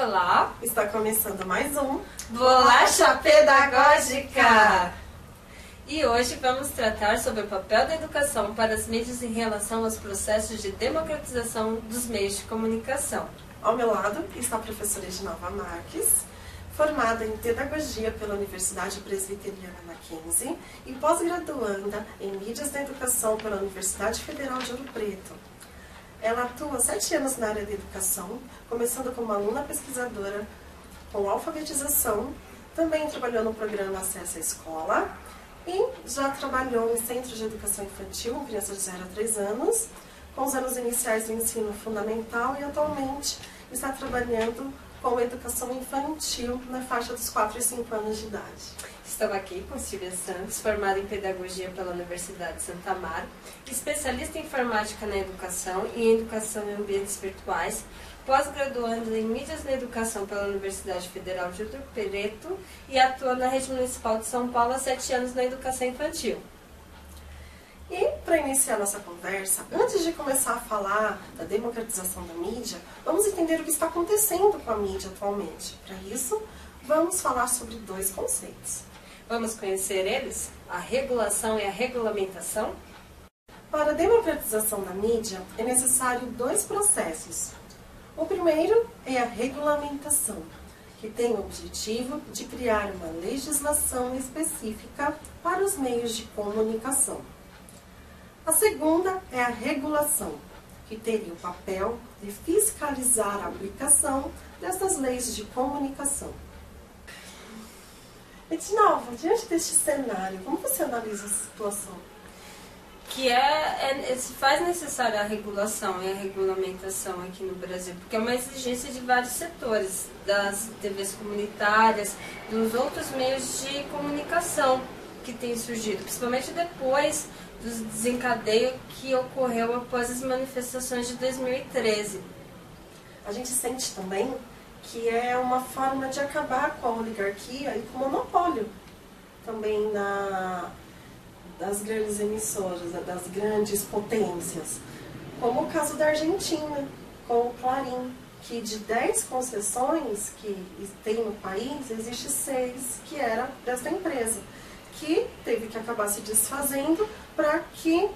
Olá! Está começando mais um Bolacha Pedagógica! E hoje vamos tratar sobre o papel da educação para as mídias em relação aos processos de democratização dos meios de comunicação. Ao meu lado está a professora Edinalva Marques, formada em Pedagogia pela Universidade Presbiteriana Mackenzie e pós-graduanda em Mídias da Educação pela Universidade Federal de Ouro Preto. Ela atua há 7 anos na área da educação, começando como aluna pesquisadora com alfabetização, também trabalhou no programa Acesso à Escola e já trabalhou em centros de educação infantil com crianças de 0 a 3 anos, com os anos iniciais do ensino fundamental e atualmente está trabalhando com educação infantil na faixa dos 4 e 5 anos de idade. Estou aqui com Silvia Santos, formada em Pedagogia pela Universidade de Santa Amaro, especialista em Informática na Educação e em Educação em Ambientes Virtuais, pós-graduando em Mídias na Educação pela Universidade Federal de Ouro Preto e atua na Rede Municipal de São Paulo há 7 anos na Educação Infantil. E, para iniciar nossa conversa, antes de começar a falar da democratização da mídia, vamos entender o que está acontecendo com a mídia atualmente. Para isso, vamos falar sobre 2 conceitos. Vamos conhecer eles? A regulação e a regulamentação? Para a democratização da mídia, é necessário 2 processos. O primeiro é a regulamentação, que tem o objetivo de criar uma legislação específica para os meios de comunicação. A segunda é a regulação, que teria o papel de fiscalizar a aplicação dessas leis de comunicação. Edinalva, diante deste cenário, como você analisa a situação? Que se faz necessária a regulação e a regulamentação aqui no Brasil, porque é uma exigência de vários setores, das TVs comunitárias, dos outros meios de comunicação que têm surgido, principalmente depois do desencadeio que ocorreu após as manifestações de 2013. A gente sente também que é uma forma de acabar com a oligarquia e com o monopólio também das grandes emissoras, das grandes potências, como o caso da Argentina, com o Clarim, que de 10 concessões que tem no país, existe 6 que era desta empresa, que teve que acabar se desfazendo para que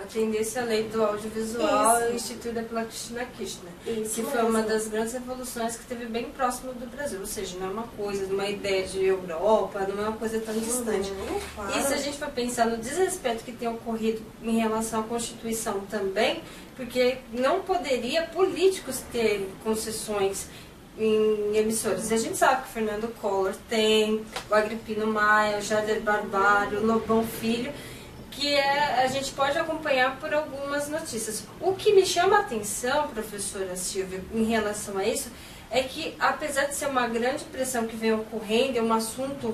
atendesse a lei do audiovisual instituída pela Cristina Kirchner, que foi uma das grandes revoluções que esteve bem próximo do Brasil, ou seja, não é uma coisa, uma ideia de Europa, não é uma coisa tão distante. Claro. E se a gente for pensar no desrespeito que tem ocorrido em relação à Constituição também, porque não poderia políticos ter concessões em emissoras. E a gente sabe que o Fernando Collor tem, o Agripino Maia, o Jader Barbalho, o Lobão Filho, que a gente pode acompanhar por algumas notícias. O que me chama a atenção, professora Silvia, em relação a isso, é que apesar de ser uma grande pressão que vem ocorrendo, é um assunto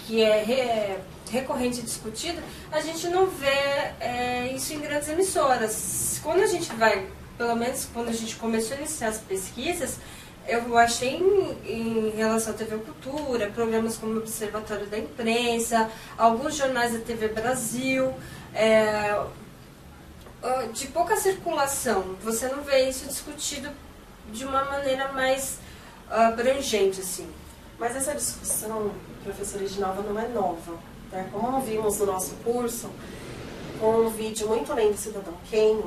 que é recorrente e discutido, a gente não vê isso em grandes emissoras. Quando a gente vai, pelo menos quando a gente começou a iniciar as pesquisas, eu achei em relação à TV Cultura, programas como o Observatório da Imprensa, alguns jornais da TV Brasil, de pouca circulação. Você não vê isso discutido de uma maneira mais abrangente, assim. Mas essa discussão, professora Edinalva, não é nova. Né? Como vimos no nosso curso, com um vídeo muito além do Cidadão Quem,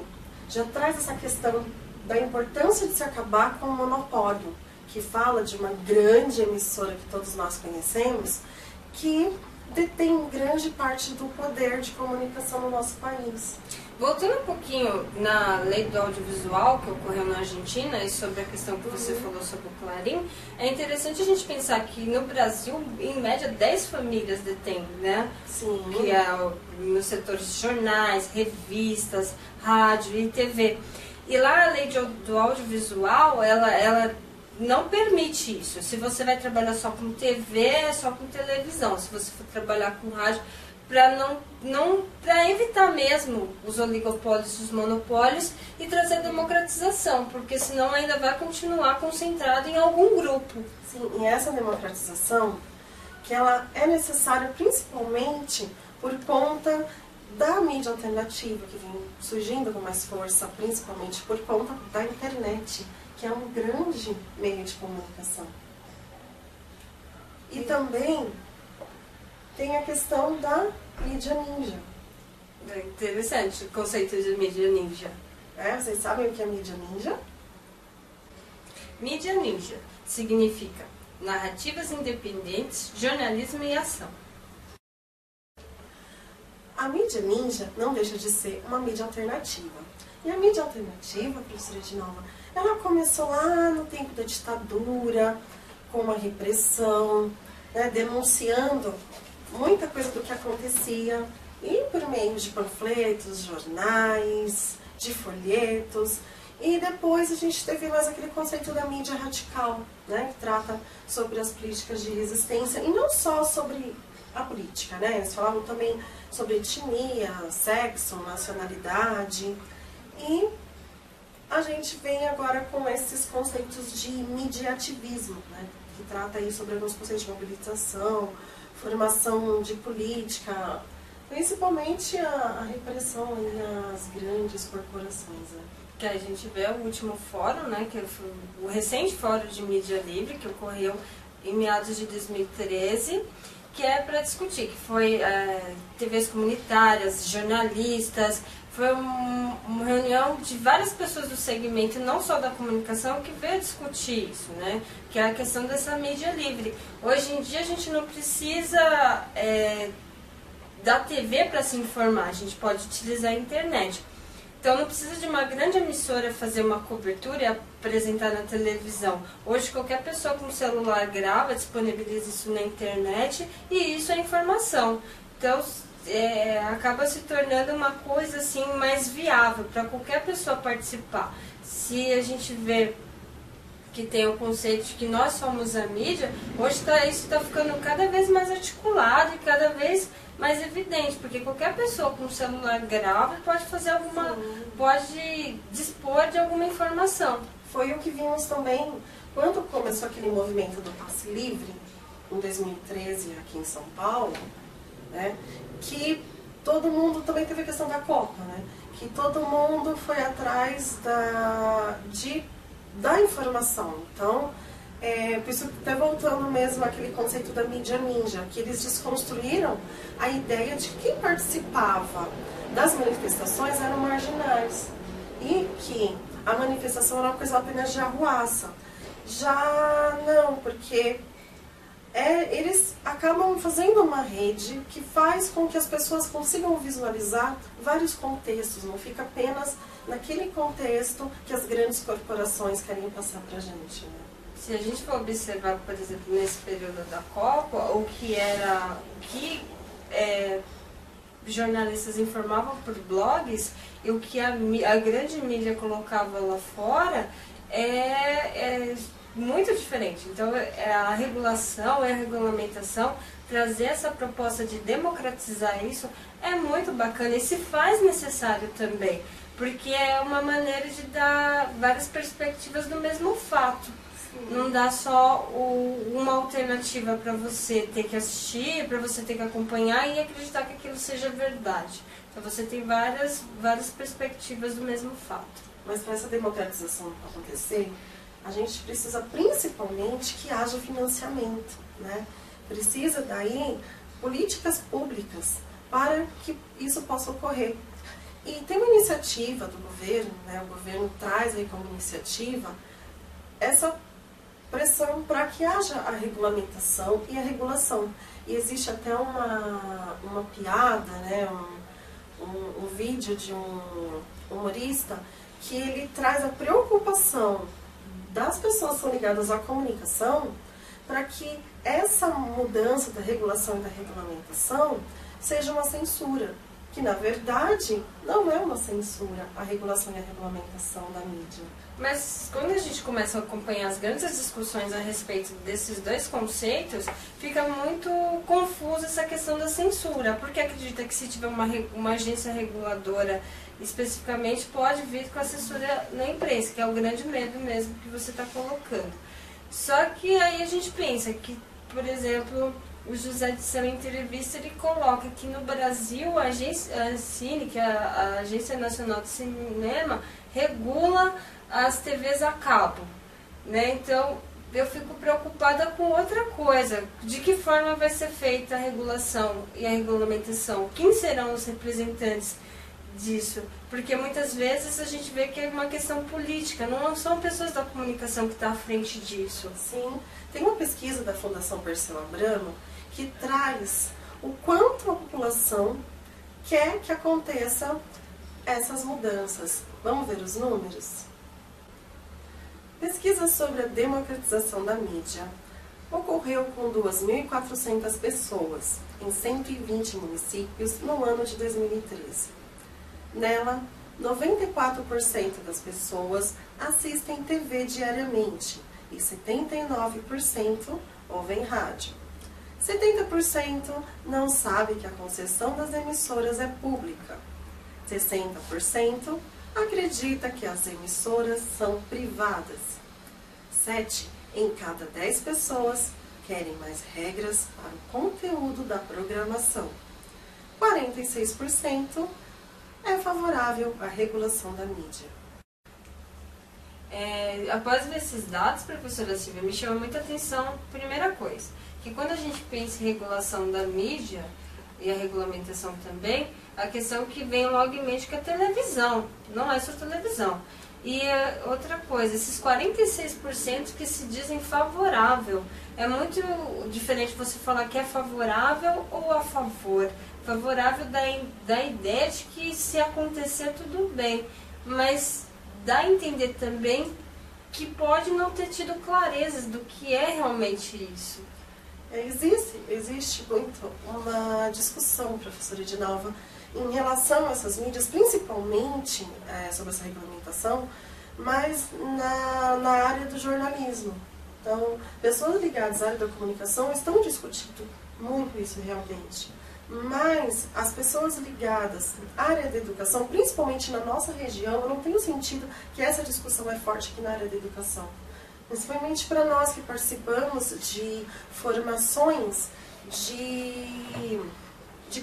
já traz essa questão da importância de se acabar com o monopólio, que fala de uma grande emissora que todos nós conhecemos, que detém grande parte do poder de comunicação no nosso país. Voltando um pouquinho na lei do audiovisual que ocorreu na Argentina e sobre a questão que você falou sobre o Clarim, é interessante a gente pensar que no Brasil, em média, 10 famílias detêm, né? Sim. Que é nos setores de jornais, revistas, rádio e TV. E lá a lei do audiovisual, ela não permite isso. Se você vai trabalhar só com TV, é só com televisão. Se você for trabalhar com rádio, para evitar mesmo os oligopólios e os monopólios e trazer democratização, porque senão ainda vai continuar concentrado em algum grupo. Sim, e essa democratização, que ela é necessária principalmente por conta da mídia alternativa, que vem surgindo com mais força, principalmente por conta da internet, que é um grande meio de comunicação. E também tem a questão da mídia ninja. É interessante o conceito de mídia ninja. Vocês sabem o que é mídia ninja? Mídia ninja significa narrativas independentes, jornalismo e ação. A mídia ninja não deixa de ser uma mídia alternativa. E a mídia alternativa, professora Edinalva, ela começou lá no tempo da ditadura, com uma repressão, né, denunciando muita coisa do que acontecia, e por meio de panfletos, jornais, de folhetos. E depois a gente teve mais aquele conceito da mídia radical, né, que trata sobre as políticas de resistência, e não só sobre a política, né? Eles falavam também sobre etnia, sexo, nacionalidade. E a gente vem agora com esses conceitos de mediativismo, né, que trata aí sobre alguns conceitos de mobilização, formação de política, principalmente a repressão aí às grandes corporações, né? Que a gente vê o último fórum, né, que foi o recente fórum de mídia livre, que ocorreu em meados de 2013, que é para discutir, que foi TVs comunitárias, jornalistas, foi uma reunião de várias pessoas do segmento, não só da comunicação, que veio discutir isso, né, que é a questão dessa mídia livre. Hoje em dia a gente não precisa da TV para se informar, a gente pode utilizar a internet. Então não precisa de uma grande emissora fazer uma cobertura e apresentar na televisão. Hoje qualquer pessoa com celular grava, disponibiliza isso na internet e isso é informação. Então acaba se tornando uma coisa assim mais viável para qualquer pessoa participar. Se a gente vê que tem o conceito de que nós somos a mídia, hoje isso está ficando cada vez mais articulado e cada vez mais evidente, porque qualquer pessoa com celular grava pode fazer pode dispor de alguma informação. Foi o que vimos também quando começou aquele movimento do passe livre, em 2013 aqui em São Paulo, né, que todo mundo também teve a questão da Copa, né, que todo mundo foi atrás da informação. Então, por isso até voltando mesmo àquele conceito da mídia ninja, que eles desconstruíram a ideia de que quem participava das manifestações eram marginais e que a manifestação era uma coisa apenas de arruaça. Já não, porque eles acabam fazendo uma rede que faz com que as pessoas consigam visualizar vários contextos, não fica apenas naquele contexto que as grandes corporações querem passar pra gente, né? Se a gente for observar, por exemplo, nesse período da Copa, o que jornalistas informavam por blogs e o que a grande mídia colocava lá fora é muito diferente. Então, a regulação e a regulamentação, trazer essa proposta de democratizar isso é muito bacana e se faz necessário também, porque é uma maneira de dar várias perspectivas do mesmo fato. Não dá só uma alternativa para você ter que assistir, para você ter que acompanhar e acreditar que aquilo seja verdade. Então você tem várias perspectivas do mesmo fato. Mas para essa democratização acontecer, a gente precisa principalmente que haja financiamento, né? Precisa daí políticas públicas para que isso possa ocorrer. E tem uma iniciativa do governo, né? O governo traz aí como iniciativa essa pressão para que haja a regulamentação e a regulação. E existe até uma piada, né, um vídeo de um humorista que ele traz a preocupação das pessoas que são ligadas à comunicação para que essa mudança da regulação e da regulamentação seja uma censura, que na verdade não é uma censura a regulação e a regulamentação da mídia. Mas quando a gente começa a acompanhar as grandes discussões a respeito desses dois conceitos, fica muito confusa essa questão da censura, porque acredita que se tiver uma agência reguladora especificamente, pode vir com a censura na imprensa, que é o grande medo mesmo que você está colocando. Só que aí a gente pensa que, por exemplo, o José de Seu entrevista, ele coloca que no Brasil a Cine, que é a Agência Nacional de Cinema, regula as TVs a cabo, né? Então eu fico preocupada com outra coisa, de que forma vai ser feita a regulação e a regulamentação, quem serão os representantes disso, porque muitas vezes a gente vê que é uma questão política, não são pessoas da comunicação que estão à frente disso. Sim, tem uma pesquisa da Fundação Perseu Abramo que traz o quanto a população quer que aconteça essas mudanças. Vamos ver os números? Pesquisa sobre a democratização da mídia ocorreu com 2.400 pessoas em 120 municípios no ano de 2013. Nela, 94% das pessoas assistem TV diariamente e 79% ouvem rádio. 70% não sabe que a concessão das emissoras é pública. 60% acredita que as emissoras são privadas. 7 em cada 10 pessoas querem mais regras para o conteúdo da programação. 46% é favorável à regulação da mídia. Após ver esses dados, professora Silvia, me chama muita atenção, primeira coisa, que quando a gente pensa em regulação da mídia e a regulamentação também, a questão que vem logo em mente que é a televisão, não é só televisão. E outra coisa, esses 46% que se dizem favorável, é muito diferente você falar que é favorável ou a favor. Favorável da ideia de que se acontecer tudo bem, mas dá a entender também que pode não ter tido clarezas do que é realmente isso. Existe muito uma discussão, professora Edinalva, em relação a essas mídias, principalmente sobre essa regulamentação, mas na área do jornalismo. Então, pessoas ligadas à área da comunicação estão discutindo muito isso realmente. Mas as pessoas ligadas à área da educação, principalmente na nossa região, eu não tenho sentido que essa discussão é forte aqui na área da educação. Principalmente para nós que participamos de formações de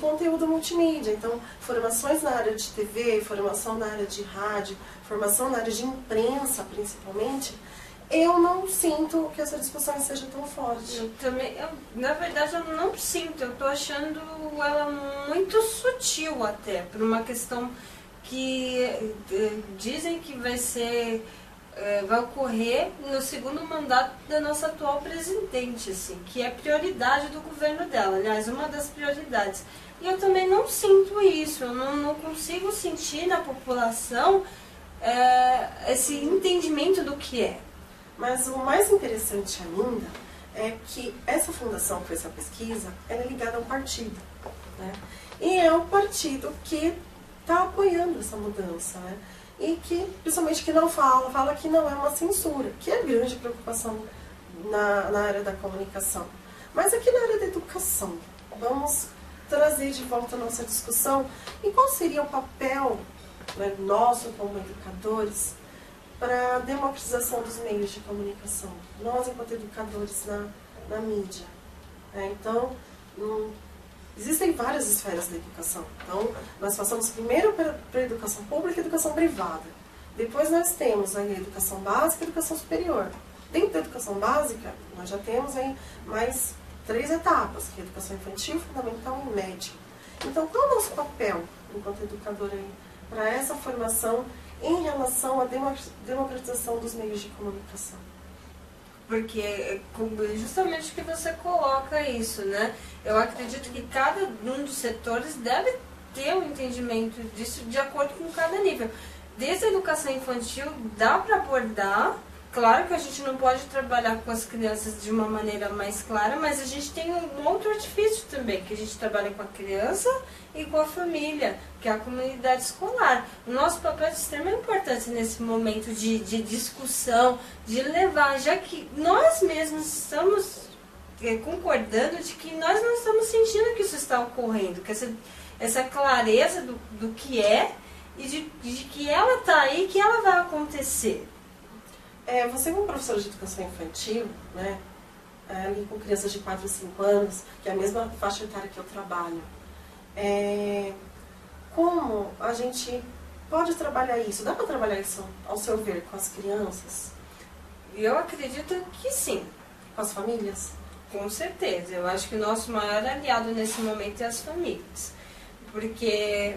conteúdo multimídia. Então, formações na área de TV, formação na área de rádio, formação na área de imprensa, principalmente, eu não sinto que essa discussão seja tão forte. Na verdade, eu não sinto. Eu estou achando ela muito sutil até, por uma questão que dizem que vai ocorrer no segundo mandato da nossa atual presidente, assim, que é prioridade do governo dela, aliás, uma das prioridades. E eu também não sinto isso, eu não consigo sentir na população esse entendimento do que é. Mas o mais interessante ainda é que essa fundação que fez essa pesquisa, ela é ligada a um partido, né? E é um partido que está apoiando essa mudança, né? E que, principalmente, que não fala que não é uma censura, que é grande preocupação na área da comunicação. Mas aqui na área da educação, vamos trazer de volta a nossa discussão e qual seria o papel, né, nosso como educadores para a democratização dos meios de comunicação, nós enquanto educadores na mídia. Então, existem várias esferas da educação. Então, nós passamos primeiro para a educação pública e educação privada. Depois nós temos a educação básica e a educação superior. Dentro da educação básica, nós já temos aí mais 3 etapas, que é a educação infantil, fundamental e média. Então, qual é o nosso papel enquanto educador aí para essa formação em relação à democratização dos meios de comunicação? Porque justamente que você coloca isso, né? Eu acredito que cada um dos setores deve ter um entendimento disso de acordo com cada nível. Desde a educação infantil dá para abordar, claro que a gente não pode trabalhar com as crianças de uma maneira mais clara, mas a gente tem um outro artifício também, que a gente trabalha com a criança e com a família, que é a comunidade escolar. O nosso papel é de extrema importância nesse momento de discussão, de levar, já que nós mesmos estamos concordando de que nós não estamos sentindo que isso está ocorrendo, que essa clareza do que é e de que ela está aí, que ela vai acontecer. Você como professora de educação infantil, né, ali com crianças de 4 a 5 anos, que é a mesma faixa etária que eu trabalho, como a gente pode trabalhar isso? Dá para trabalhar isso, ao seu ver, com as crianças? Eu acredito que sim. Com as famílias? Com certeza. Eu acho que o nosso maior aliado nesse momento é as famílias. Porque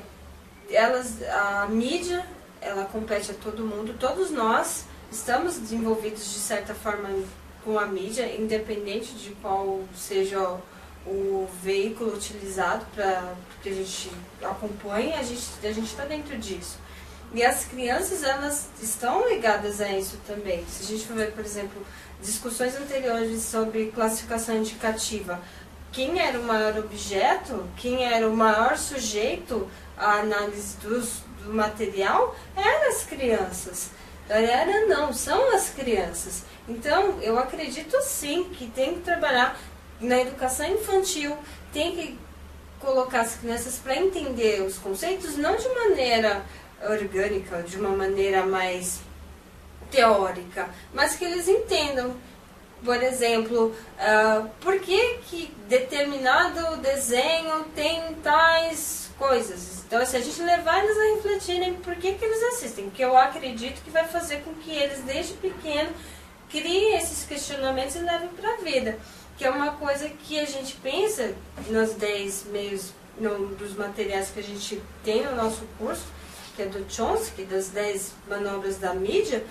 a mídia, ela compete a todo mundo. Todos nós estamos desenvolvidos de certa forma com a mídia, independente de qual seja o veículo utilizado para que a gente acompanhe, a gente está dentro disso. E as crianças, elas estão ligadas a isso também. Se a gente for ver, por exemplo, discussões anteriores sobre classificação indicativa, quem era o maior objeto, quem era o maior sujeito à análise do material, eram as crianças. São as crianças. Então, eu acredito sim que tem que trabalhar na educação infantil, tem que colocar as crianças para entender os conceitos, não de maneira orgânica, de uma maneira mais teórica, mas que eles entendam. Por exemplo, por que determinado desenho tem tais coisas. Então, se a gente levar eles a refletirem por que eles assistem, que eu acredito que vai fazer com que eles, desde pequeno, criem esses questionamentos e levem para a vida. Que é uma coisa que a gente pensa nos 10 meios, dos materiais que a gente tem no nosso curso, que é do Chomsky, das 10 manobras da mídia,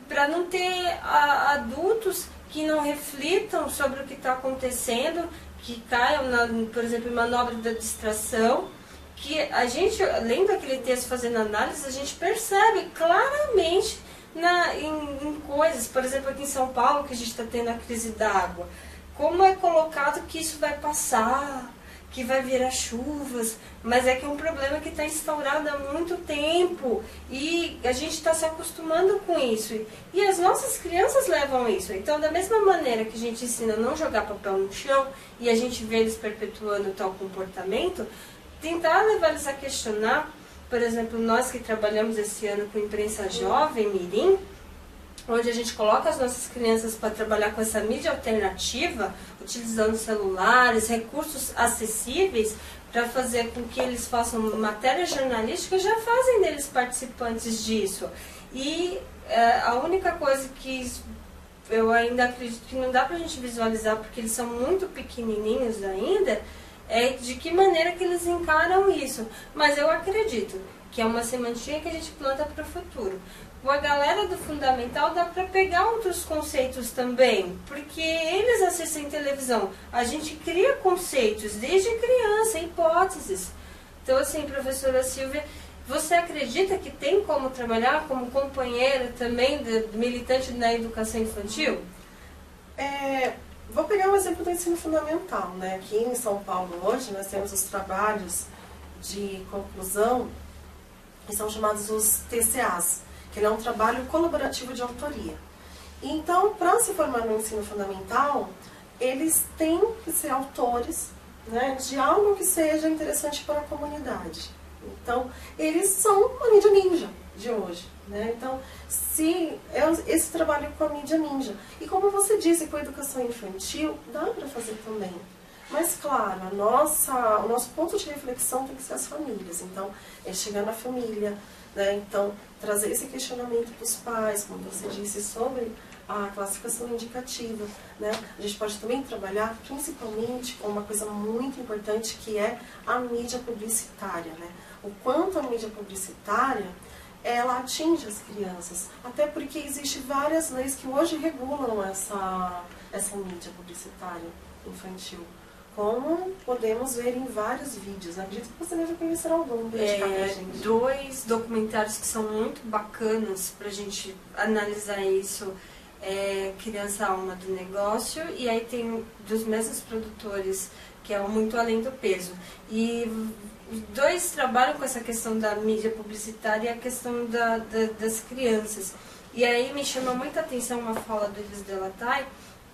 para não ter adultos que não reflitam sobre o que está acontecendo, que caiam, por exemplo, em manobra da distração, que a gente, lendo aquele texto, fazendo análise, a gente percebe claramente em coisas, por exemplo, aqui em São Paulo, que a gente está tendo a crise d'água, como é colocado que isso vai passar, que vai virar chuvas, mas é que é um problema que está instaurado há muito tempo e a gente está se acostumando com isso. E as nossas crianças levam isso. Então, da mesma maneira que a gente ensina a não jogar papel no chão e a gente vê eles perpetuando tal comportamento, tentar levar eles a questionar. Por exemplo, nós que trabalhamos esse ano com imprensa jovem, Mirim, onde a gente coloca as nossas crianças para trabalhar com essa mídia alternativa, utilizando celulares, recursos acessíveis, para fazer com que eles façam matéria jornalística, já fazem deles participantes disso. E a única coisa que eu ainda acredito que não dá para a gente visualizar, porque eles são muito pequenininhos ainda, é de que maneira que eles encaram isso. Mas eu acredito que é uma sementinha que a gente planta para o futuro. Com a galera do fundamental dá para pegar outros conceitos também, porque eles assistem televisão. A gente cria conceitos desde criança, hipóteses. Então, assim, professora Silvia, você acredita que tem como trabalhar como companheira também militante na educação infantil? Vou pegar um exemplo do ensino fundamental, né? Aqui em São Paulo hoje nós temos os trabalhos de conclusão, que são chamados os TCAs, que é um trabalho colaborativo de autoria. Então, para se formar no ensino fundamental, eles têm que ser autores, né, de algo que seja interessante para a comunidade. Então, eles são a mídia ninja de hoje, né? Então, esse trabalho com a mídia ninja. E como você disse, com a educação infantil, dá para fazer também. Mas, claro, o nosso ponto de reflexão tem que ser as famílias. Então, é chegar na família, né? Então, trazer esse questionamento para os pais, como você disse, sobre a classificação indicativa, né? A gente pode também trabalhar principalmente com uma coisa muito importante, que é a mídia publicitária, né? O quanto a mídia publicitária ela atinge as crianças, até porque existem várias leis que hoje regulam essa mídia publicitária infantil, como podemos ver em vários vídeos. Acredito que você deve conhecer algum. Dois documentários que são muito bacanas para a gente analisar isso. Criança Alma do Negócio, e aí tem dos mesmos produtores, que é o Muito Além do Peso. E os dois trabalham com essa questão da mídia publicitária e a questão das crianças. E aí me chamou muita atenção uma fala do Ives Delatay,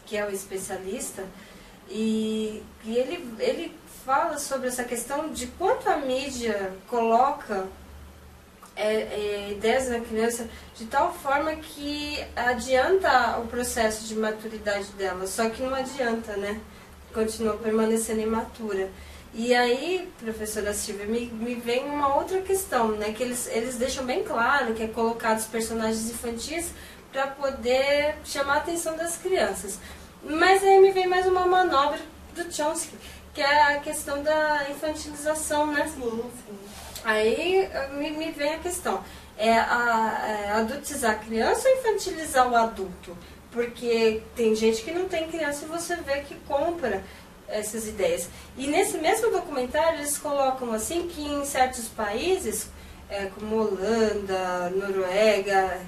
que é o especialista, e ele fala sobre essa questão de quanto a mídia coloca ideias na criança de tal forma que adianta o processo de maturidade dela, só que não adianta, né? Continua permanecendo imatura. E aí, professora Silvia, me vem uma outra questão, né? Que eles deixam bem claro que é colocado os personagens infantis para poder chamar a atenção das crianças. Mas aí me vem mais uma manobra do Chomsky, que é a questão da infantilização, né? Sim, sim. Aí me vem a questão, adultizar a criança ou infantilizar o adulto? Porque tem gente que não tem criança e você vê que compra essas ideias. E nesse mesmo documentário eles colocam assim que em certos países, como Holanda, Noruega,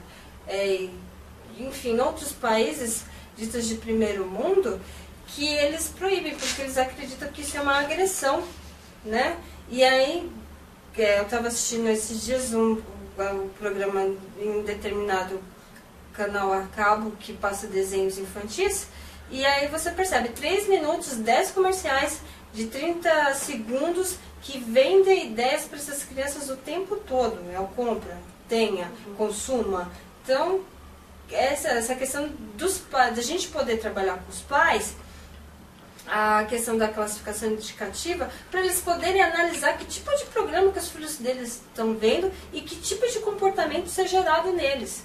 enfim, outros países ditos de primeiro mundo, que eles proíbem, porque eles acreditam que isso é uma agressão, né? E aí, eu estava assistindo esses dias um programa em um determinado canal a cabo que passa desenhos infantis, e aí você percebe 3 minutos, 10 comerciais de 30 segundos que vendem ideias para essas crianças o tempo todo. Compra, tenha, consuma. Então, essa questão dos pais, da gente poder trabalhar com os pais, a questão da classificação indicativa, para eles poderem analisar que tipo de programa que os filhos deles estão vendo e que tipo de comportamento ser gerado neles.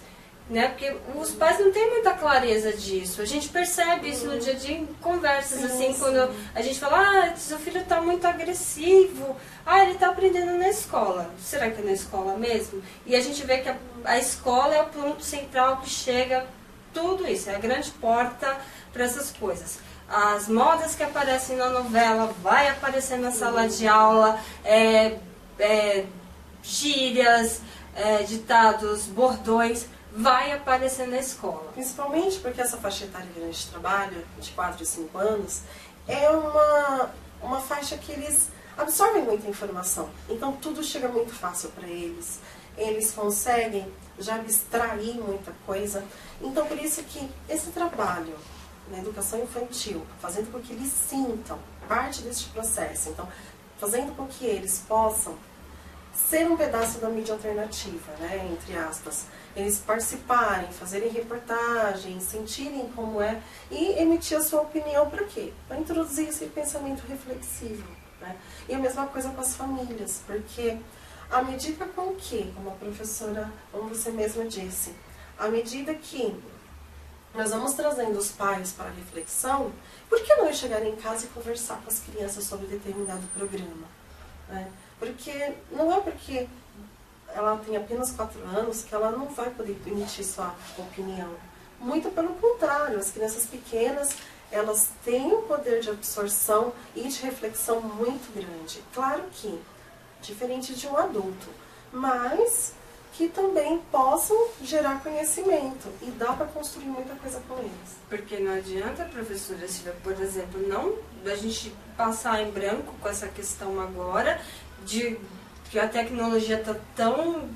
Né? Porque os pais não têm muita clareza disso. A gente percebe isso no dia a dia em conversas, assim, quando a gente fala, seu filho está muito agressivo, ele está aprendendo na escola. Será que é na escola mesmo? E a gente vê que a escola é o ponto central que chega tudo isso, é a grande porta para essas coisas. As modas que aparecem na novela, vai aparecer na sala de aula, gírias, ditados, bordões, vai aparecer na escola. Principalmente porque essa faixa etária que a gente trabalha, de 4 e 5 anos, é uma faixa que eles absorvem muita informação. Então tudo chega muito fácil para eles. Eles conseguem já abstrair muita coisa. Então por isso que esse trabalho na educação infantil, fazendo com que eles sintam parte deste processo, então fazendo com que eles possam ser um pedaço da mídia alternativa, né, entre aspas, eles participarem, fazerem reportagens, sentirem como é e emitir a sua opinião para quê? Para introduzir esse pensamento reflexivo, né? E a mesma coisa com as famílias, porque à medida com que, como a professora, como você mesma disse, à medida que nós vamos trazendo os pais para a reflexão, por que não chegar em casa e conversar com as crianças sobre determinado programa? Né? Porque não é porque ela tem apenas 4 anos que ela não vai poder emitir sua opinião. Muito pelo contrário, as crianças pequenas, elas têm um poder de absorção e de reflexão muito grande. Claro que, diferente de um adulto, mas que também possam gerar conhecimento e dá para construir muita coisa com eles. Porque não adianta, professora Silvia, por exemplo, não a gente passar em branco com essa questão agora de que a tecnologia está tão...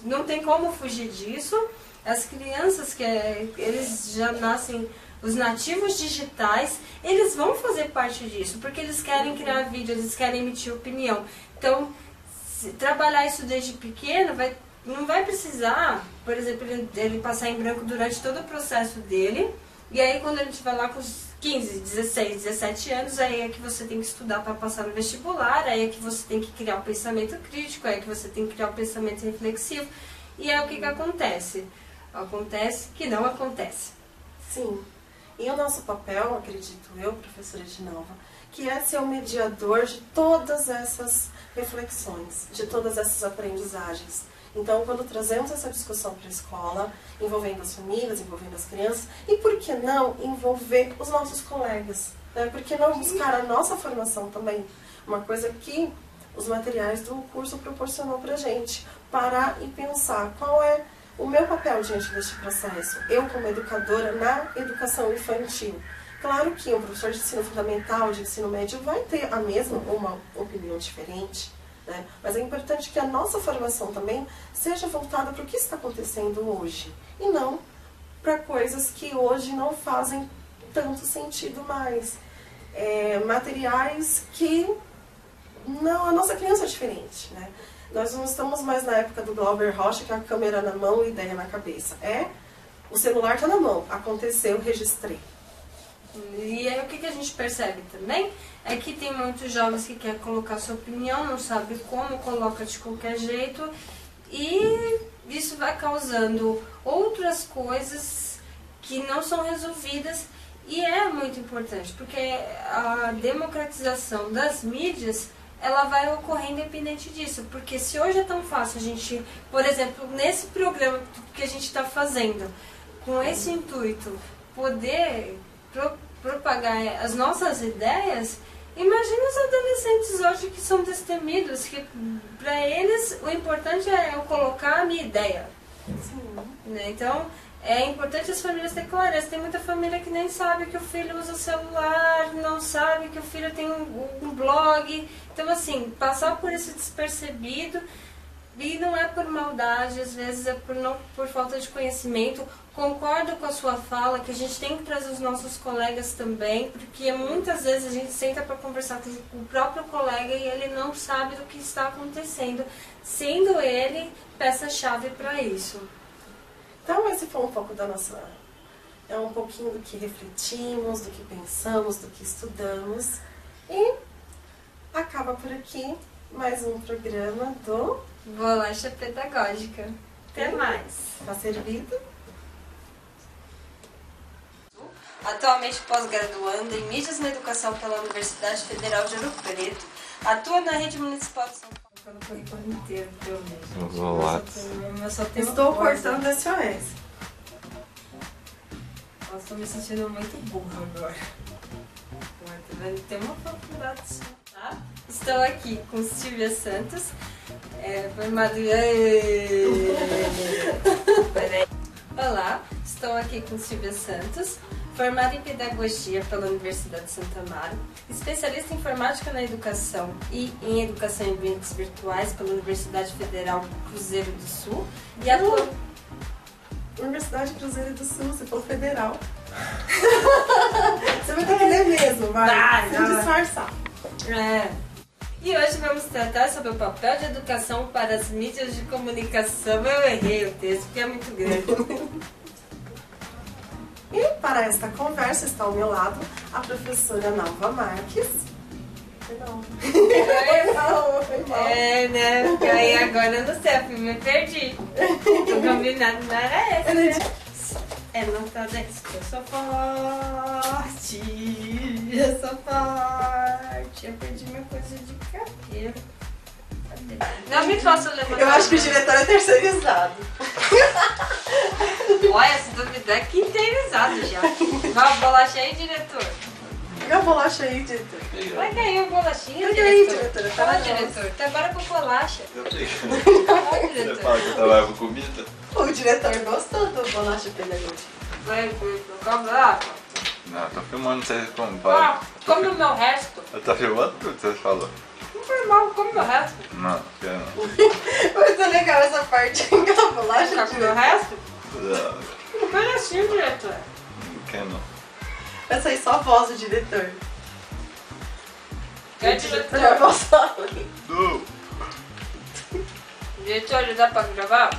não tem como fugir disso. As crianças, eles já nascem, os nativos digitais, eles vão fazer parte disso, porque eles querem criar vídeo, eles querem emitir opinião. Então, trabalhar isso desde pequeno, não vai precisar, por exemplo, ele passar em branco durante todo o processo dele, e aí quando ele estiver lá com os 15, 16, 17 anos, aí é que você tem que estudar para passar no vestibular, aí é que você tem que criar o pensamento crítico, aí é que você tem que criar o pensamento reflexivo, e é o que acontece. Acontece que não acontece. Sim. E o nosso papel, acredito eu, professora Edinalva, que é ser o mediador de todas essas reflexões, de todas essas aprendizagens. Então, quando trazemos essa discussão para a escola, envolvendo as famílias, envolvendo as crianças, e por que não envolver os nossos colegas? Né? Por que não buscar a nossa formação também? Uma coisa que os materiais do curso proporcionou para a gente. Parar e pensar qual é o meu papel diante deste processo. Eu, como educadora na educação infantil. Claro que um professor de ensino fundamental, de ensino médio, vai ter a mesma ou uma opinião diferente, né? Mas é importante que a nossa formação também seja voltada para o que está acontecendo hoje. E não para coisas que hoje não fazem tanto sentido mais. Materiais que... não, a nossa criança é diferente, né? Nós não estamos mais na época do Glauber Rocha, que é a câmera na mão e ideia na cabeça. O celular está na mão, aconteceu, registrei. E aí o que a gente percebe também é que tem muitos jovens que querem colocar sua opinião, não sabe como, coloca de qualquer jeito, e isso vai causando outras coisas que não são resolvidas, e é muito importante, porque a democratização das mídias, ela vai ocorrer independente disso, porque se hoje é tão fácil a gente, por exemplo, nesse programa que a gente está fazendo, com esse intuito, poder propagar as nossas ideias, imagina os adolescentes hoje que são destemidos, que para eles o importante é eu colocar a minha ideia. Né? Então, é importante as famílias terem clareza. Tem muita família que nem sabe que o filho usa o celular, não sabe que o filho tem um blog. Então, assim, passar por isso despercebido, e não é por maldade, às vezes é por falta de conhecimento. Concordo com a sua fala que a gente tem que trazer os nossos colegas também, porque muitas vezes a gente senta para conversar com o próprio colega e ele não sabe do que está acontecendo, sendo ele peça-chave para isso. Então esse foi um pouco da nossa... É um pouquinho do que refletimos, do que pensamos, do que estudamos. E acaba por aqui mais um programa do... Bolacha Pedagógica. Até mais. Está servido? Atualmente pós-graduando em Mídias na Educação pela Universidade Federal de Ouro Preto, atua na Rede Municipal de São Paulo. Pelo currículo inteiro, pelo menos. Estou cortando SOS. Nossa, estou me sentindo muito burra agora. Tem uma faculdade só, tá? Estou aqui com Silvia Santos, formada Olá, estou aqui com Silvia Santos, formada em Pedagogia pela Universidade de Santo Amaro, especialista em Informática na Educação e em Educação em Ambientes Virtuais pela Universidade Federal Cruzeiro do Sul e atua... Universidade Cruzeiro do Sul, você falou federal. Você vai ter que ler mesmo, vai, sem disfarçar. E hoje vamos tratar sobre o papel de educação para as mídias de comunicação. Eu errei o texto, porque é muito grande. E para esta conversa está ao meu lado a professora Nalva Marques. Perdão. Né? Aí agora eu não sei, eu me perdi. O combinado não era esse. Não tá desse. Eu sou forte. Eu sou forte. Eu perdi minha coisa de cabelo. Não me faça levantar. Eu acho que o diretor é terceirizado. Olha, se duvidar, é quinteirizado já. Vai, bolacha aí, diretor. Pega a bolacha aí, diretor. Vai ganhar a bolachinha, Pega aí, diretor. Fala, diretor. Até agora com bolacha. Eu peguei. Fala, diretor. Você fala que eu trabalho com comida? O diretor gostou do bolacha pedagógica. Vai, cobra. Não, tô filmando vocês como vai. Come o meu resto. Eu tô filmando tudo que você falou. Não foi mal, come o meu resto. Não, quero não. Mas é legal essa parte da bolacha. Quer comer o resto? Não, Um pedacinho, diretor. não quero não. Vai sair só a voz do diretor. Quer, Já diretor? posso ali. Não. Diretor, dá pra gravar?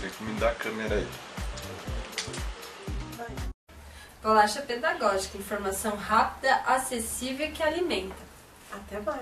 Tem que me dar a câmera aí. Bolacha pedagógica, informação rápida, acessível e que alimenta. Até mais.